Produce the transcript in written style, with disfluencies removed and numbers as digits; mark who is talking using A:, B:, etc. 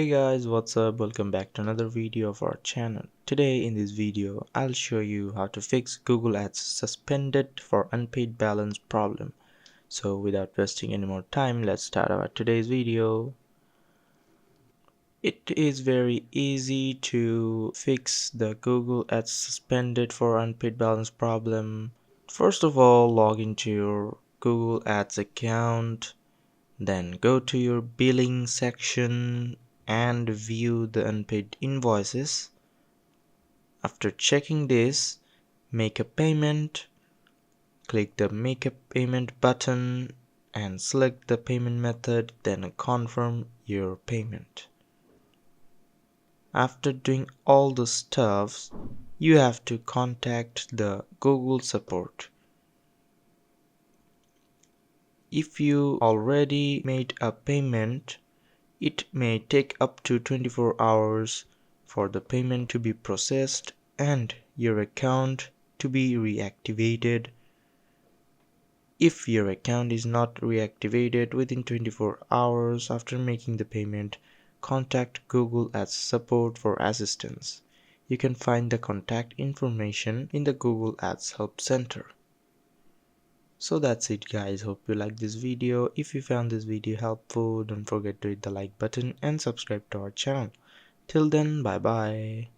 A: Hey guys, what's up? Welcome back to another video of our channel. Today in this video, I'll show you how to fix Google Ads suspended for unpaid balance problem. So without wasting any more time, let's start our today's video. It is very easy to fix the Google Ads suspended for unpaid balance problem. First of all, log into your Google Ads account. Then go to your billing section and view the unpaid invoices. After checking this, make a payment. Click the make a payment button and select the payment method, then confirm your payment. After doing all the stuffs, you have to contact the Google support. If you already made a payment, it may take up to 24 hours for the payment to be processed and your account to be reactivated. If your account is not reactivated within 24 hours after making the payment, contact Google Ads support for assistance. You can find the contact information in the Google Ads Help Center. So that's it guys, hope you liked this video. If you found this video helpful, don't forget to hit the like button and subscribe to our channel. Till then, bye bye.